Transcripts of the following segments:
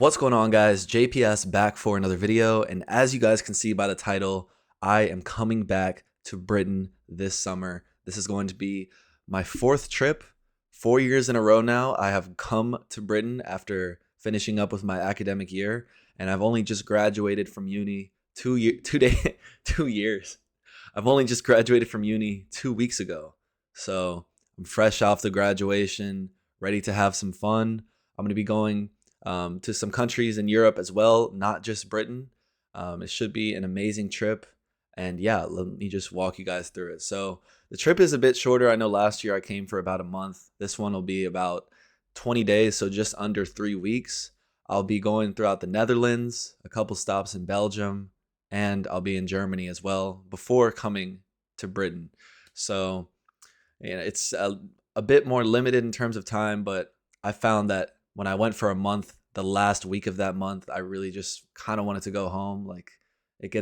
What's going on, guys? JPS back for another video, and as you guys can see by the title, I am coming back to Britain this summer. This is going to be my fourth trip. 4 years in a row now I have come to Britain after finishing up with my academic year, and I've only just graduated from uni 2 years. I've only just graduated from uni 2 weeks ago, so I'm fresh off the graduation, ready to have some fun. I'm going to be going to some countries in Europe as well, not just Britain. It should be an amazing trip. And yeah, let me just walk you guys through it. So the trip is a bit shorter. I know last year I came for about a month. This one will be about 20 days, so just under 3 weeks. I'll be going throughout the Netherlands, a couple stops in Belgium, and I'll be in Germany as well before coming to Britain. So it's a bit more limited in terms of time, but I found that when I went for a month, the last week of that month, I really just kind of wanted to go home. Like it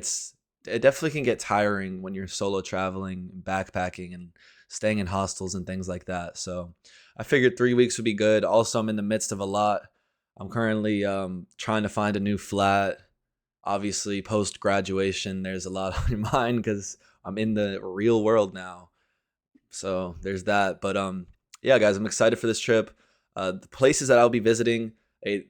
definitely can get tiring when you're solo traveling, backpacking, and staying in hostels and things like that. So I figured 3 weeks would be good. Also, I'm in the midst of a lot. I'm currently trying to find a new flat. Obviously, post graduation, there's a lot on your mind because I'm in the real world now. So there's that. But yeah, guys, I'm excited for this trip. The places that I'll be visiting, a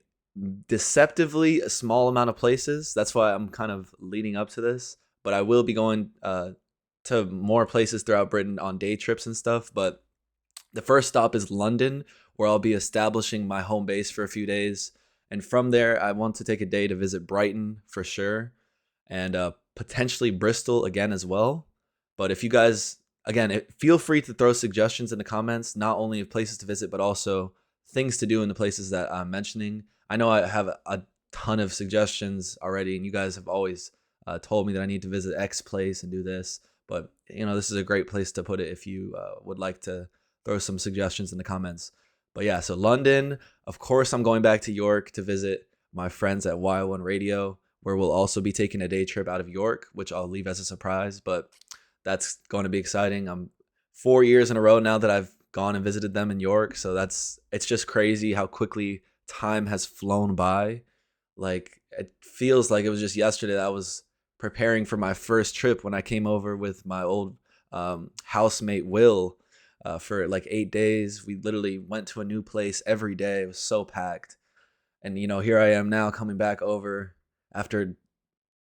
deceptively small amount of places. That's why I'm kind of leading up to this. But I will be going to more places throughout Britain on day trips and stuff. But the first stop is London, where I'll be establishing my home base for a few days. And from there, I want to take a day to visit Brighton for sure, and potentially Bristol again as well. But if you guys, again, feel free to throw suggestions in the comments, not only of places to visit, but also things to do in the places that I'm mentioning. I know I have a ton of suggestions already, and you guys have always told me that I need to visit X place and do this. But this is a great place to put it if you would like to throw some suggestions in the comments. But yeah, so London, of course, I'm going back to York to visit my friends at Y1 Radio, where we'll also be taking a day trip out of York, which I'll leave as a surprise. But that's going to be exciting. I'm 4 years in a row now that I've gone and visited them in York, so it's just crazy how quickly time has flown by. Like, it feels like it was just yesterday that I was preparing for my first trip when I came over with my old housemate Will for like 8 days. We literally went to a new place every day. It was so packed, and here I am now coming back over after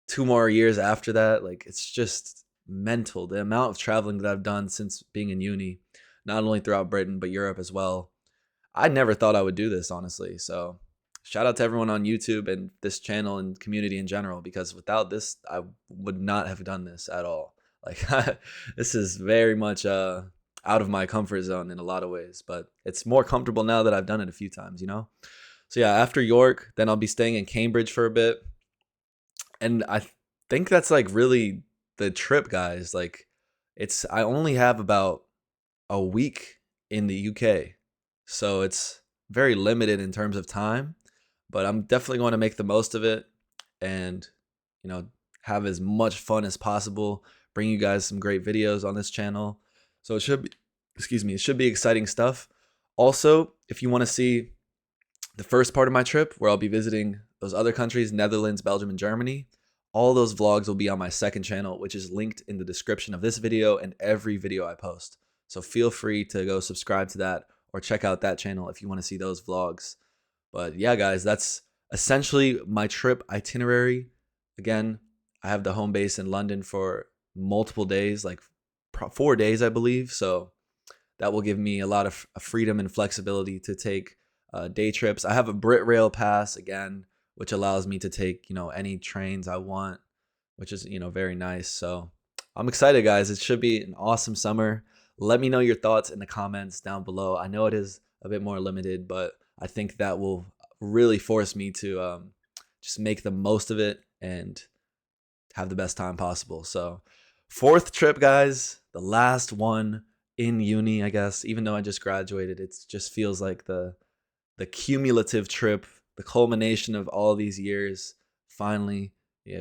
2 more years after that. Like, it's just mental, the amount of traveling that I've done since being in uni, not only throughout Britain, but Europe as well. I never thought I would do this, honestly. So shout out to everyone on YouTube and this channel and community in general, because without this, I would not have done this at all. Like, this is very much out of my comfort zone in a lot of ways, but it's more comfortable now that I've done it a few times. So yeah, after York, then I'll be staying in Cambridge for a bit. And I think that's like really the trip, guys. Like, I only have about a week in the UK, so it's very limited in terms of time, but I'm definitely going to make the most of it and have as much fun as possible, bring you guys some great videos on this channel. So it should be, it should be exciting stuff. Also, if you want to see the first part of my trip, where I'll be visiting those other countries, Netherlands, Belgium, and Germany, all those vlogs will be on my second channel, which is linked in the description of this video and every video I post. So feel free to go subscribe to that or check out that channel if you want to see those vlogs. But yeah, guys, that's essentially my trip itinerary. Again, I have the home base in London for multiple days, like 4 days, I believe. So that will give me a lot of freedom and flexibility to take day trips. I have a Brit Rail pass again, which allows me to take any trains I want, which is very nice. So I'm excited, guys. It should be an awesome summer. Let me know your thoughts in the comments down below. I know it is a bit more limited, but I think that will really force me to just make the most of it and have the best time possible. So fourth trip, guys, the last one in uni, I guess. Even though I just graduated, it just feels like the cumulative trip, the culmination of all these years finally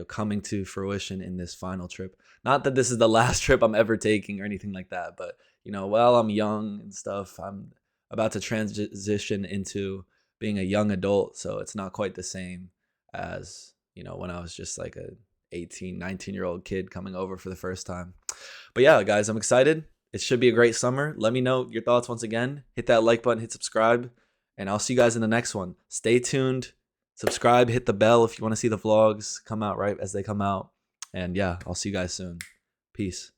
coming to fruition in this final trip. Not that this is the last trip I'm ever taking or anything like that, but while I'm young and stuff, I'm about to transition into being a young adult, so it's not quite the same as, when I was just like a 18, 19-year-old kid coming over for the first time. But yeah, guys, I'm excited. It should be a great summer. Let me know your thoughts once again. Hit that like button, hit subscribe, and I'll see you guys in the next one. Stay tuned. Subscribe, hit the bell if you want to see the vlogs come out right as they come out. And yeah, I'll see you guys soon. Peace.